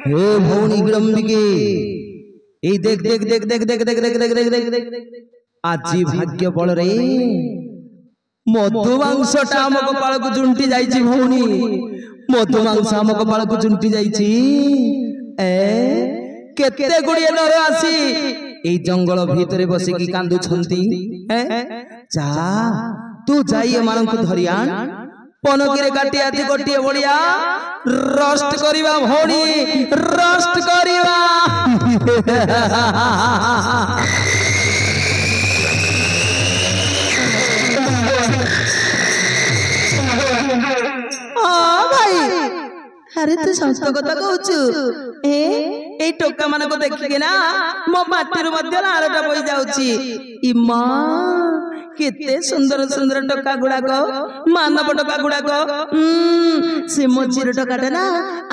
हे भौणी विलंबिके ए देख देख देख देख देख देख देख देख देख देख आज भाग्य बल रे मधुमांसटा आम कपाल को चुंटी जाइछि भौणी मधुमांस आम कपाल को चुंटी जाइछि केते गुड़िए नर आसी ए जंगल भीतर बसिकी कांदु छंती जा तू जाई एमान को धरि आन पनकी रे काटी आती गोटिए बड़िया रोस्ट करिवा भौणी रोस्ट करिवा अरे तू संस्थ कथा कहूचु ए टोका मान को देखिके ना मो माटी रो मध्य लारटा बोई जाउची इमा केते सुंदर सुंदर टोका गुड़ाक मानव टोका गुड़ाक से मझीर टोकाटा ना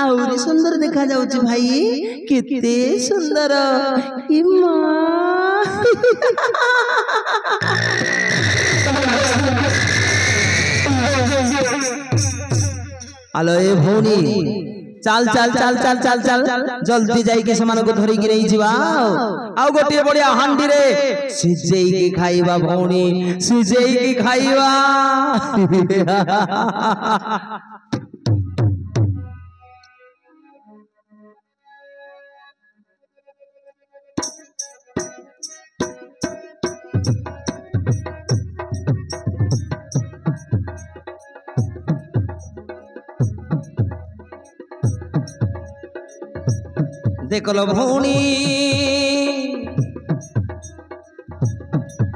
आउरी सुंदर देखा जाउची भाई केते सुंदर इमा आलो ए भौणी चल चल चल चल चल चल जल्दी जाई के समान को धरि कि नहीं जीवा आउ गोटे बढ़िया हांडी रे सिजेई के खाइबा भौणी सिजेई के खाइबा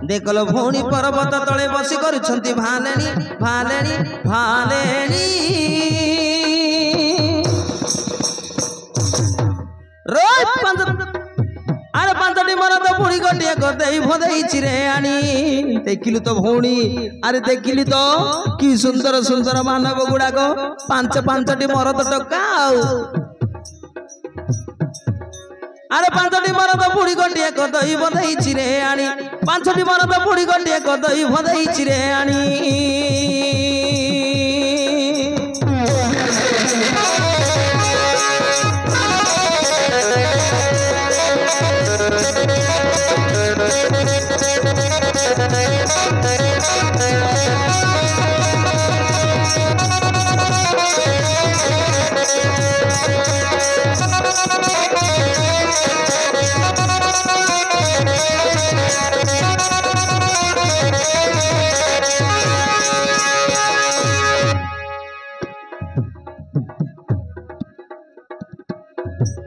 देखलो भौणी पर्वत तले बसी करुछंती भालेनी भालेनी भालेनी रोज अरे पांचटी मरद बुढ़ी गोटे गदेई भदेई चिरे आनी देखिलु तो भौणी अरे देखिली तो कि सुंदर सुंदर मानव गुड़ाक पांच पांचटी मरद टका अरे पांचटी मरद बुढ़ी गोटे गदई भदेई चिरे आनी पांचटी मरद बुढ़ी गोटे गदई भदेई चिरे आनी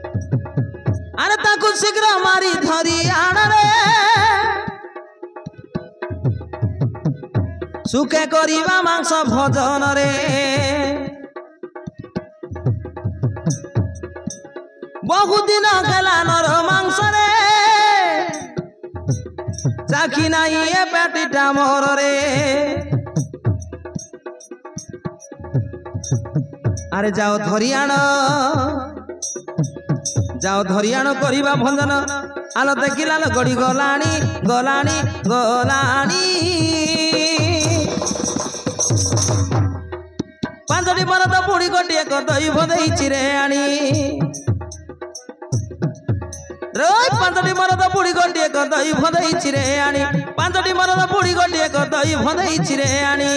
अरे ताकू शीघ्र मारी धरी आण रे सुखे करिबा मांस भोजन रे बहु दिन गला नर मांस रे चाखी नाही ए पेटीटा मोर रे अरे जाओ धरी आण जाओ धरियाण करिबा भंजन आलो देखिला गड़ी गलानी गलानी गलानी पांचटी मरद बुढ़ी गोटे गदई भदेई चिरे आनी रोज पांचटी मरद बुढ़ी गोटे गदई भदेई चिरे आनी पांचटी मरद बुढ़ी गोटे गदई भदेई चिरे आनी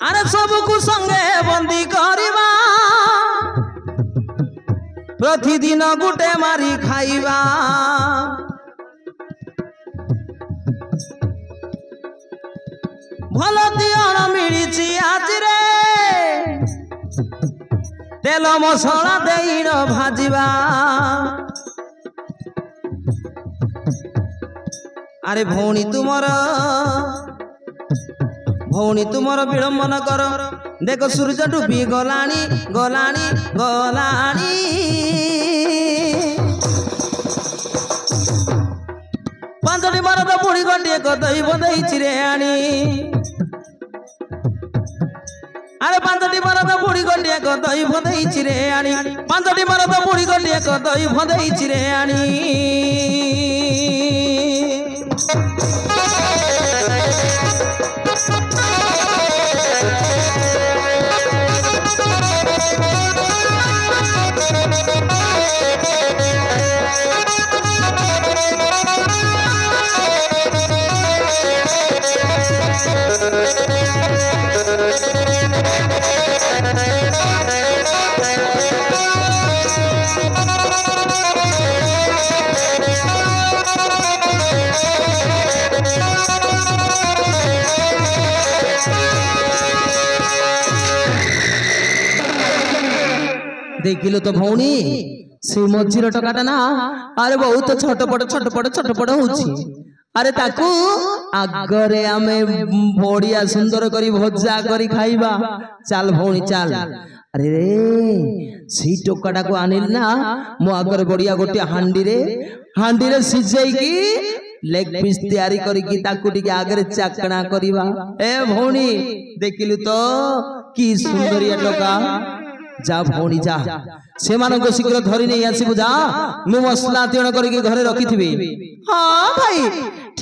अरे सबको संगे बंदी करवा प्रतिदिन गुटे मारी खाइबा भल दियण मिली आज रे तेल मसला देइन भाजिबा अरे भौणी तुमर विलंब न कर देख सूरज डूबी गलानी गलानी गलानी पांचटी मरद बुढ़ी गंडिए कदई बदई चिरे आनी अरे पांचटी मरद बुढ़ी गंडिए कदई बदई चिरे आनी पांचटी मरद बुढ़ी गंडिए कदई बदई चिरे आनी देखिलु तो भौणी से मझीर टकाटा ना अरे बहुत छटपट होउछि अरे ताकू आगरे आमे बढ़िया सुंदर करी भजा करी खाइबा चल भौणी चल अरे रे सी टोकाटा को आनिल ना मो आगरे बढ़िया गोटे हांडी रे सिझाई की लेग पीस तैयारी करी की ताकू टिके आगरे चाकणा करिबा ए भौणी देखिलु तो की सुंदरिया टोका जा भौणी जा से मानको शीघ्र धरी नहीं आसीबु जा मु मसला तिण करके घरे रखी थिबी हां भाई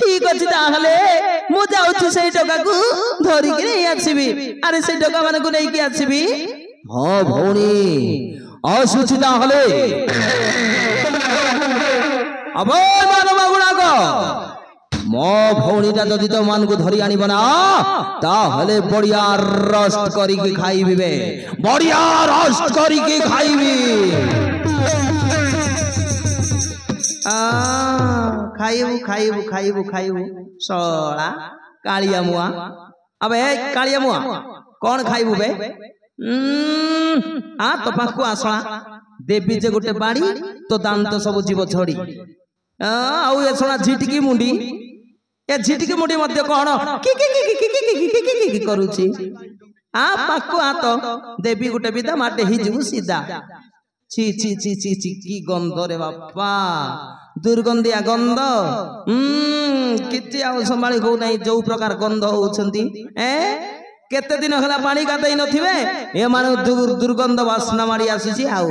ठीक अछि ताहले मु जाउछु सेई टका को धरी के नहीं आसीबी अरे सेई टका मानको नहीं के आसीबी हां भौणी आसुछि ताहले अबे मानव गुणा को मो भौणीटा जदि तो मान को धरी आनी बना ताहले बढ़िया रोस्ट करी के खाइबी बे बढ़िया रोस्ट करी के खाइबी खाइबू सोला कालिया मुआ अबे कालिया मुआ कौन खाइबू बे आ तो पाखु आसला देवी जे गोटे बाड़ी तो दांत सब जीव छड़ी आउ ए सोना झिटकी मुंडी ए झिटकी मुंडी मध्य कौन की करूची आ पाखु आ तो देवी गोटे विदा माटे ही जीव सीधा ची ची ची ची ची की गंध रे बापा दुर्गंधिया गंध किति आ संभाली हो नहीं जो प्रकार गंध होउछंती ए केते दिन हला पानी गाधई नथिबे ए माने दुर्गंध वासना मारी आसीची आउ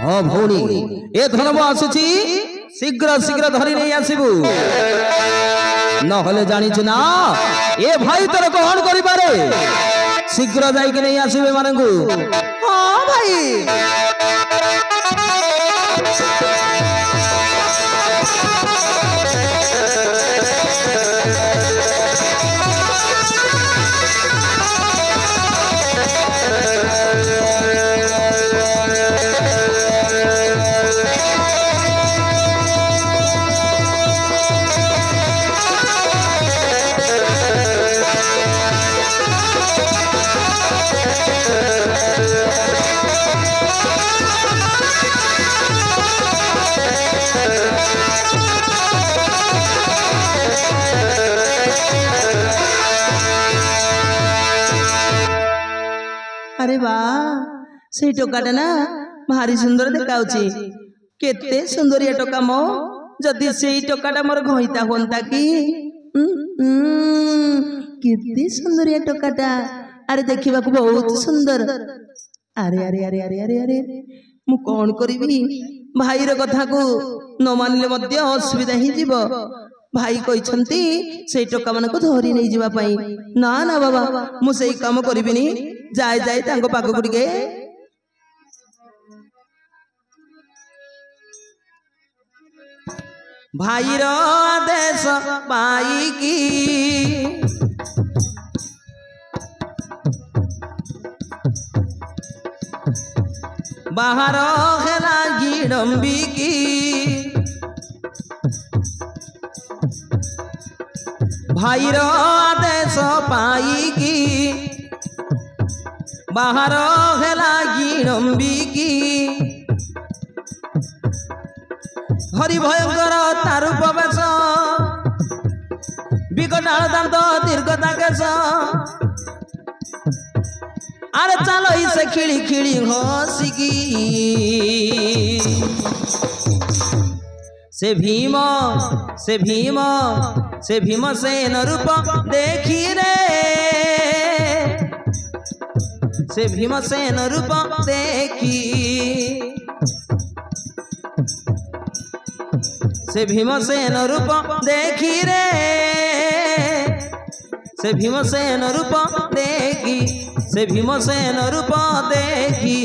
हाँ भौणी ए धर्म आसुची शीघ्र शीघ्र धरी नहीं आसीबू नहले जानिछु ना ए भाई तोर कौन करि पारे शीघ्र जाई के नहीं आसीबे मानंगु हां भाई अरे वाह से टोकाटा ना भारी सुंदर देखाउची केते सुंदरिया टोका मो जदि से टोकाटा मोर घइता होंता की केते सुंदरिया टोकाटा अरे देखिबा को बहुत सुंदर अरे अरे अरे अरे अरे अरे मु कोन करिबी भाई रो कथा को न मानले मध्य असुविधा ही जीव भाई कहिसंती से टोका मन को धरी नहीं जीवा पई ना ना बाबा मु सेई काम करिबिनी जाए जाए तांको पाको गुडिके भाई रो आदेश पाई की बाहर हेला गिडम्बी की भाई रो आदेश पाई की बाहर हेला गिडम्बी की हरि भयंकर तारूप बेश विकटाल दांत दीर्घता केश आरे चलो से खिड़ी खिड़ी हसिकी से भीम से भीम से भीमसेन रूप देखी रे से भीमसेन रूप देखी से भीमसेन रूप देखी रे से भीमसेन रूप देखी से भीमसेन रूप देखी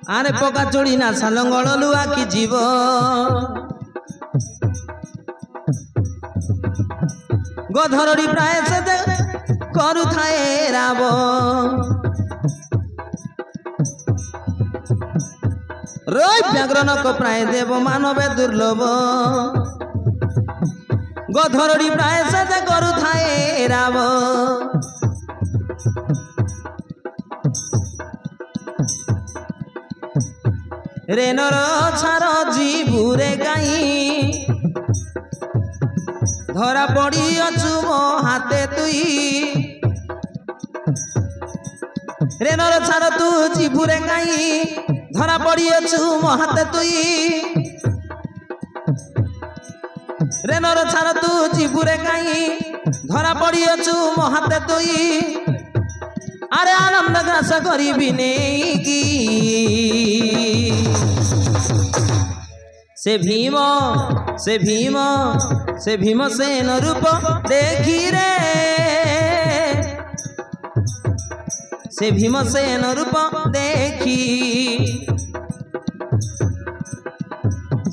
आरे पका चोड़ी ना सालंगल लुआ की जीव गधरड़ी प्राय से करु थाए राव रोई व्याघ्रनक प्राय देव मानवे दुर्लभ गधरड़ी प्राय से करु थाए राव रेनर छार जीवुरे गाई धरा पड़ी अचु मो हाथे तुई रेनर छार तू जीवुरे गाई धरा पड़ी अचु मो हाथे तुई रेनर छार तू जीवुरे गाई धरा पड़ी अचु मो हाथे तुई अरे आनंद ग्रास करी नेकी से भीम से भीम से भीमसेन रूप देखी रे से भीमसेन रूप देखी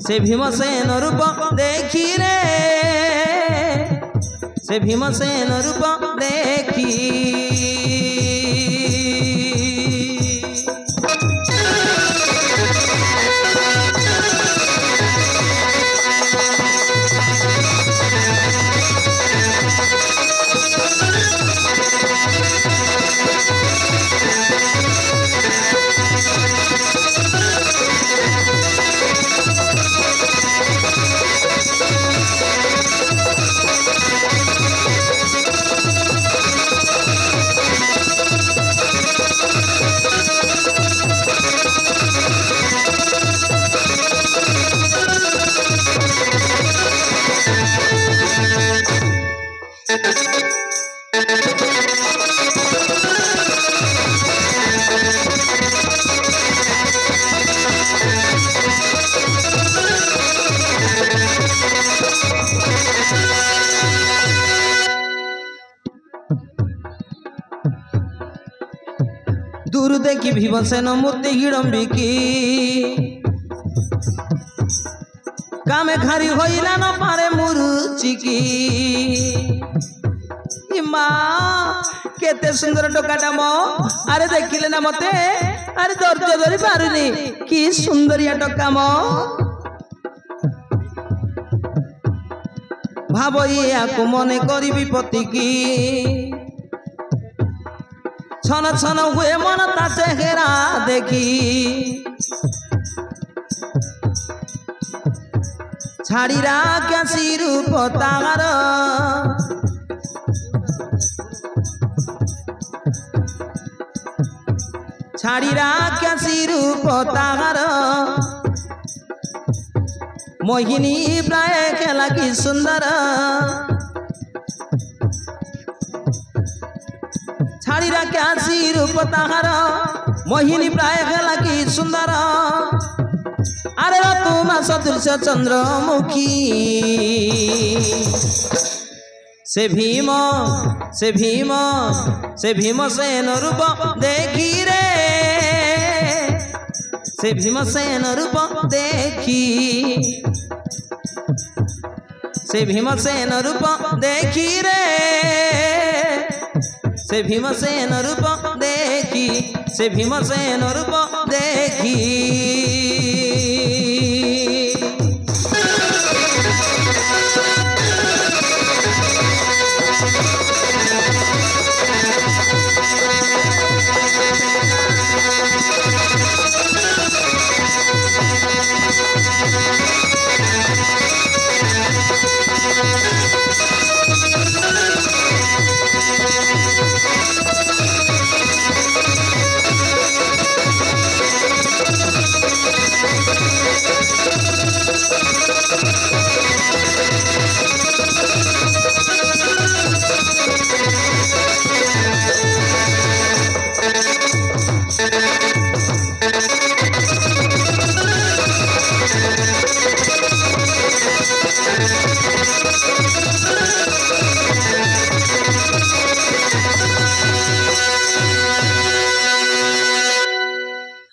से भीमसेन रूप देखी रे से भीमसेन रूप देखी दूर देखी भीमसेन मूर्ति हिड़म्बिकी कामे खारी होइला न पारे मुरुचिकी माँ केते सुंदर टोकाटा मो अरे देखिले ना मते अरे धैर्य धरी पारुनी कि सुंदरिया टोका मो भाव या मने करी विपत्ति की छन छन हुए मन ता चेहरा देखी छाड़ीरा क्या रूप तार छाड़ीरा क्या रूप तार मोहिनी प्राय खेला की सुंदर छाड़ीरा क्या रूप तार मोहिनी प्राय गला की सुंदर अरे तुम सदृश चंद्रमुखी से भीम से भीम से भीमसेन रूप देखी रे से भीमसेन रूप देखी से भीमसेन रूप देखी रे से भीमसेन रूप देखी से भीमसेन रूप देखी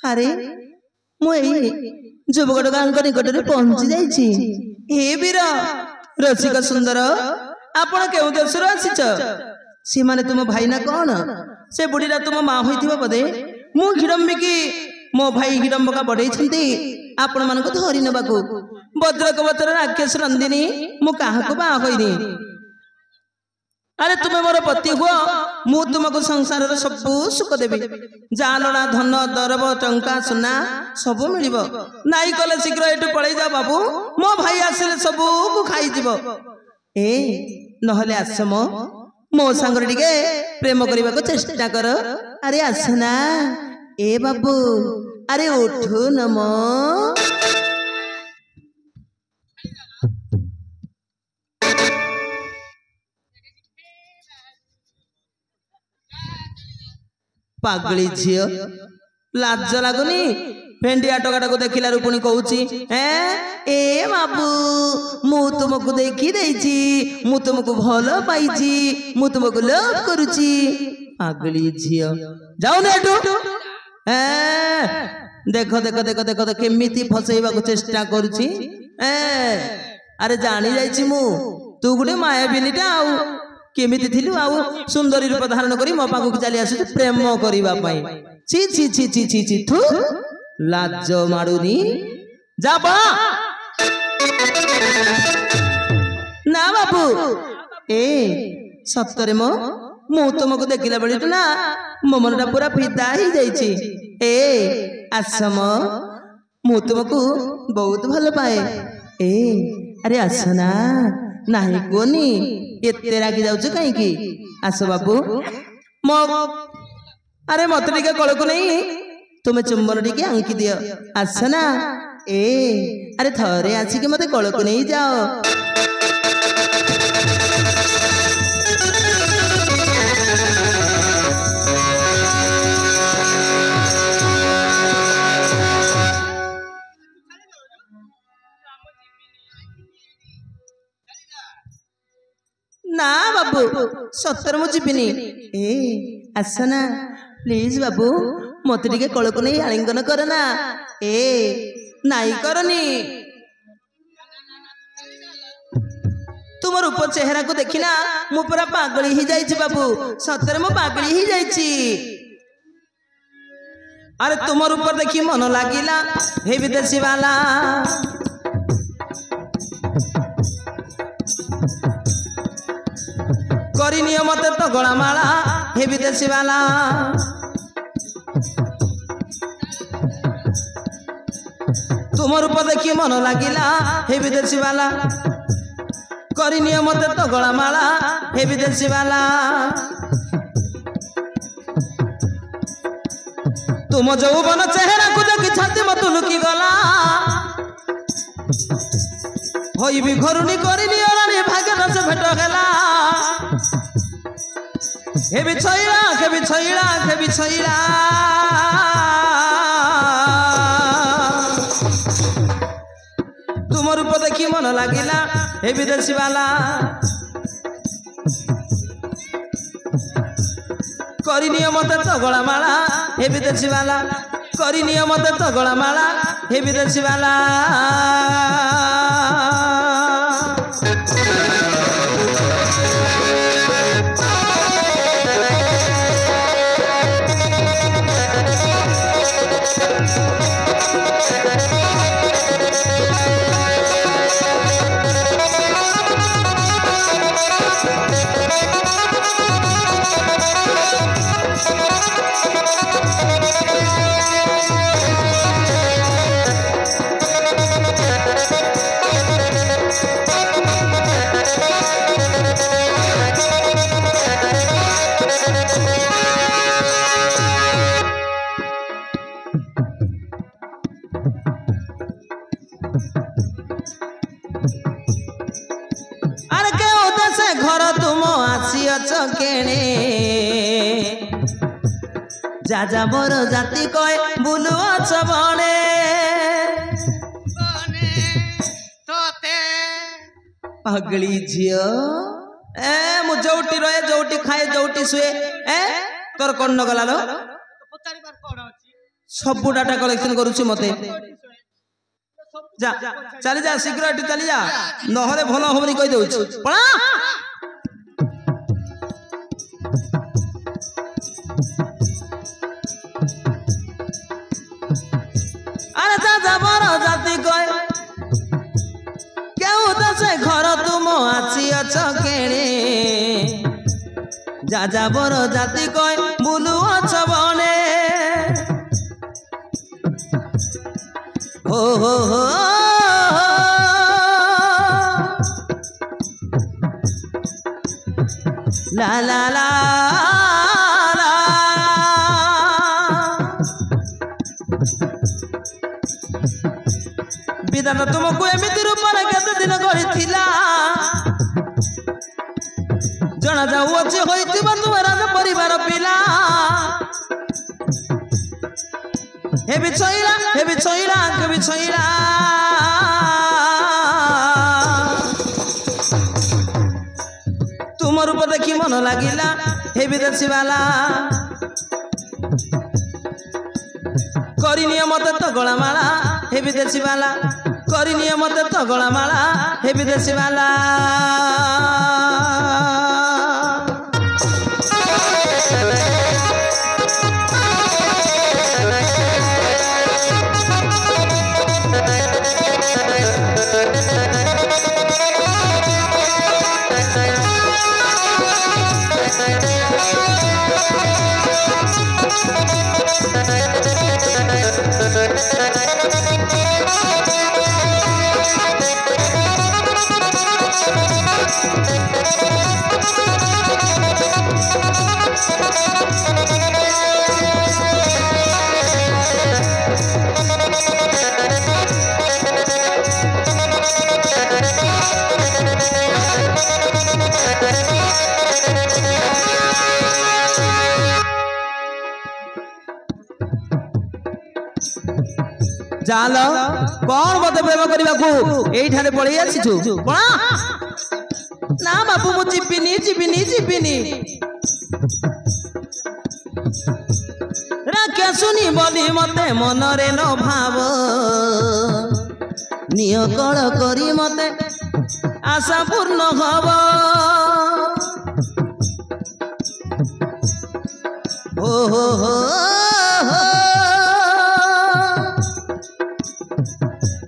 अरे मुई जुबगड़ गाँ निकट में पहुंची जाइछि। हे वीर रसिक सुंदर आपण केउ देश आसीच से माने तुम भाई ना कौन से बुढ़ीरा तुम माँ होइथिबा बदे मु हिडम्बिकी मो भाई हिडम्बका बढ़ेइछन्ती आपण मानको धरि नेबाकू भद्रक वचर राक्षस नंदिनी मु काहाको बा होइनी। अरे तुम्हें मोर पति हुआ मु तुमको संसार सब सुख देवी जानना धन दरब टंका सुना सब मिल नाई कले शीघ्र एटू पड़े जा बाबू मो भाई आसिले सब को खाई जीव ए नहले आस मो सांगर टिके प्रेम करने को चेष्टा कर। अरे आसना ए बाबू अरे उठू नमो पागली झील लाज लगुनि भेंडिया टोकाटा को देखिला पुणी कहूची ए बाबू मु तुमको देखी देइची मु तुमको भल पाइची मु तुमको लव करूची। पागली झील जाओ ना एटू देखो देखो देखो देखो केमिति फसैबा को चेष्टा करूची। अरे जानी जाइची मु तू गुटे मायाबिनीटा आउ केमिति थिलु आउ सुंदरी रूप धारण करी मो पाखु चली आसु प्रेम करिबा पई ची ची ची ची ची ची थु लाज माडुनी जा बा ना बाबू ए सत्तरे मो मु तुमको देखिला बेले ना मो मनटा पूरा फिदा ही जाइछि। ए आसम मु तुमको बहुत भल पाए ए अरे आसना नाही कोनी एते रागी जाउछ काई की आस बाबू मो अरे मत टिके कळको नहीं तुम चुंबन टिके आंकी दियो आसना ए अरे थरे आसी के मते कळको नहीं जाओ। ना बाबू सतर मु जीविनी ए आसना प्लीज बाबू मत टिके कळको नहीं आलिंगन करना ए नाई करनी तुम रूप चेहरा को देखिना मु पूरा पागली ही जाइछि बाबू सतर मु पागली ही जाइछि। अरे तुम रूप देखी मन लागिला हे विदेशी वाला करी नियमत तो गलामाला हे विदेशी वाला तुम रूप देखी मन लागिला हे विदेशी वाला करी नियमत तो गलामाला हे विदेशी वाला तुम जौवन चेहरा को देखी छाती मत लुकी गला होई भी घरुनी करी नियरानी भाग्य रस भेट गला हे बिछैला हे विदेशी वाला करी नियमत तो गला माला हे विदेशी वाला करी नियमत तो गला माला हे विदेशी वाला जा मोर जाति कय बुलुअछ बने पगली झियो ए मु जोटी रहे जोटी खाए जोटी सुए ए तोर कोन न गला लो सब डाटा कलेक्शन करूची मते जा चली जा शीघ्र एटी चली जा नहले भलो होबनी कहि दउछ पळा जाति कय क्यों तो से घर तुम आसी अछ केणे जा बर जाति कय बुलु अछ बने हो ला ला ला विधान तुमको एमती रूपरे केते दिन करिथिला जना जाउछि होइतिबा तुम राज परिवार पिला हे बिछइला के बिछइला तुम रूप देखि मन लागिला हे विदेशी वाला करी नियमत तो गला माला हे विदेशी वाला करी नियमत तो गला माला हे विदेशी वाला जाल कौन मत प्रेम करने को यही पलि आसीचु ना बापू मु जीविनी राक्षसुनी बोली मते मनरे न भाव निय कल करी मते आशा पूर्ण हब हो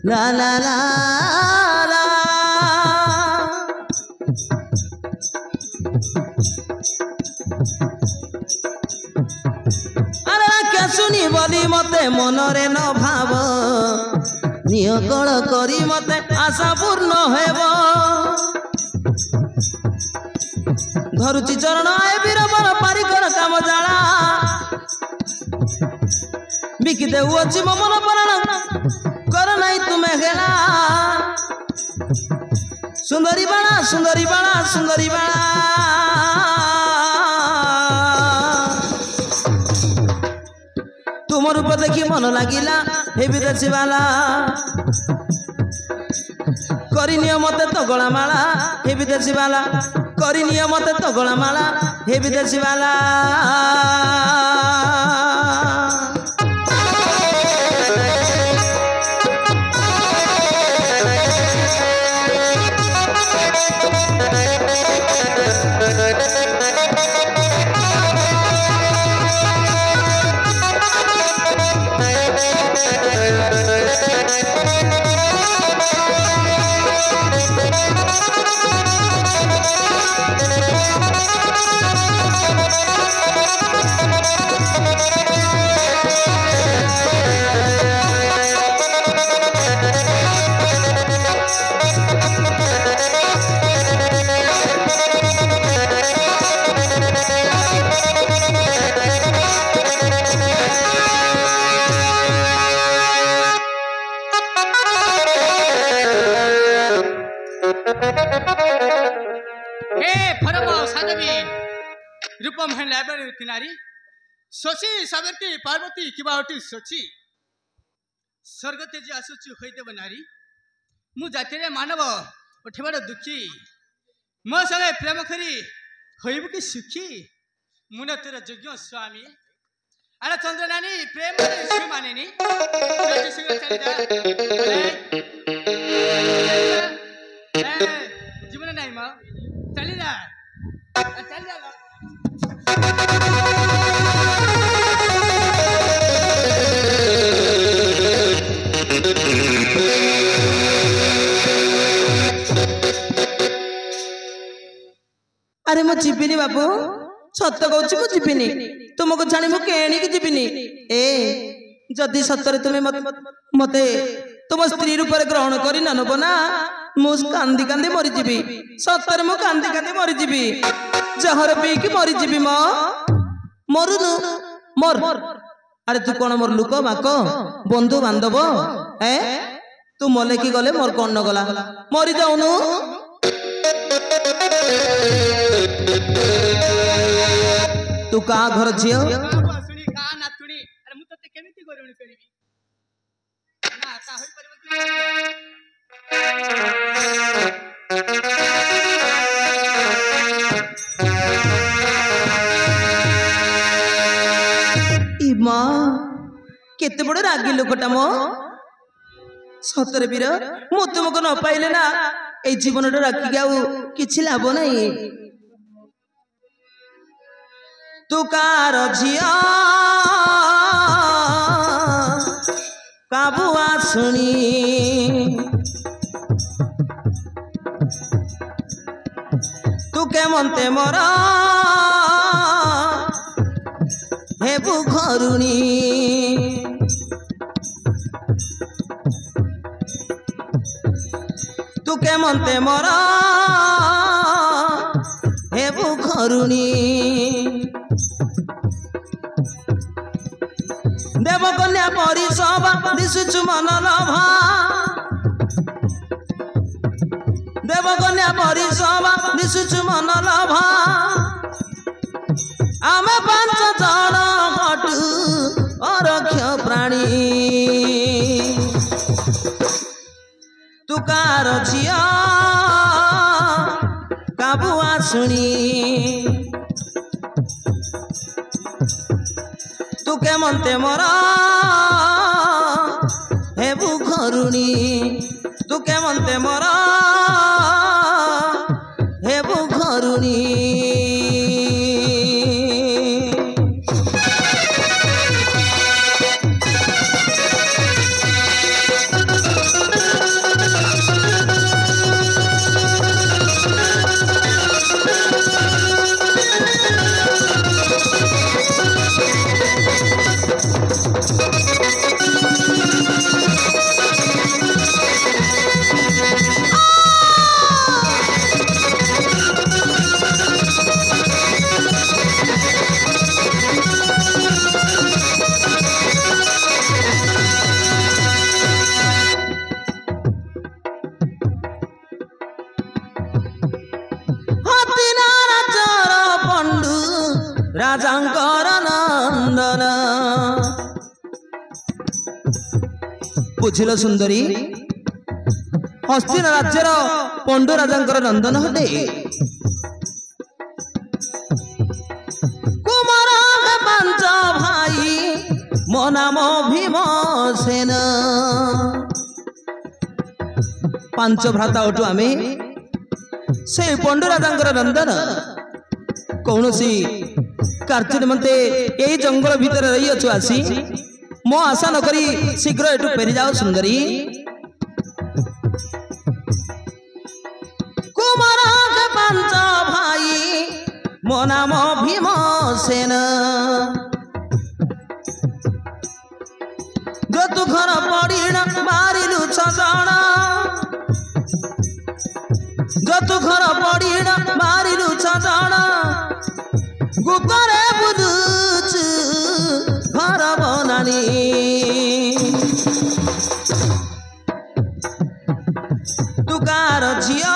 ला ला ला ला अरे क्या सुनी बोली मते मनरे न भाव निय कल करी मते आशा पूर्ण हेब धरुची चरण आए बीरबर पारिकर काम जाला बिकी देउछि मो मन प्राण कर नहीं तुम्हें हेला सुंदरी बाणा तुम रूप देखी मन लगिला हे विदेशी वाला କରିନିଅ ମତେ ତ ଗଳାମାଳା ହେ ବିଦେଶୀ ବାଲା କରିନିଅ ମତେ ତ ଗଳାମାଳା ହେ ବିଦେଶୀ ବାଲା रूपम है लाइब्रेरी किनारी शशि सावित्री पार्वती किबाटी शची स्वर्ग तेजी आसुची होइदेव नारी मु जाति रे मानव उठेबार दुखी मो संगे प्रेम करी होइबु कि सुखी मुन तेरा योग्य स्वामी अरे चंद्र नानी प्रेम रे मानेनी जति सिंह चली जा जीवन नहीं म चली जा अरे मु जीविनी बाबू सत कहूँ मु जीविनी तुमको जानी मु केणी की जीविनी ए जदि सतरे तुम्हें मते तुम स्त्री रूप ग्रहण कर नब ना मु कांदी कांदी मरीजी सतरे मु कांदी कांदी मरीजी जहर पीकी मरीजी मरुनु मर अरे तू कौन मोर लुक माक बंधु बांधव ए तू मले की गले मोर कौन न गला मरी जाऊनु तू का घर झियो केते बड़ रागी लोकटा मो सतरे वीर मु तुमको न पाइले ना ए जीवन राखी आउ किछि लाभ नहीं तू कार झिया काबुआ सुनी तू के मनते मोरा हेबु घरुणी तू के मनते मोरा हेबु घरुणी देवकन्या परिसभा दिशुचु मन लभा देवकन्या परिसभा दिशुचु मन लभा आमे पांच जन हटु अरक्ष प्राणी तू कार झिया काबुआ सुनी तू के मनते मोरा हेबु घरुणी तू के मनते मोरा हेबु घरुणी राजांकर नंदन बुझिल सुंदरी हस्तिन राज्यर पंडु राजा नंदन हटे कुमार पांच भाई मो नाम भीमसेन पांच भ्राता उठू आम से पंडु राजा नंदन कौन सी कार्य निमंते यही जंगल भितर रही अच्छु आसी मो आशा न करी शीघ्र एटू फेरी जाओ सुंदरी कुमार के पांच भाई मो नाम भीमसेन जो तू घर पड़ीण मारिलु छजण जो तू घर पड़ीण मारिलु छजण गुपरे बुलुचु घर बनानी तू कार झिया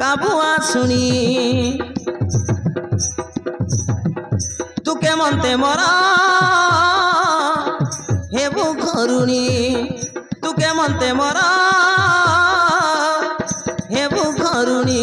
काबुआ सुनी तू के मनते मरा हेबु घरुणी तू के मनते मरा हेबु घरुणी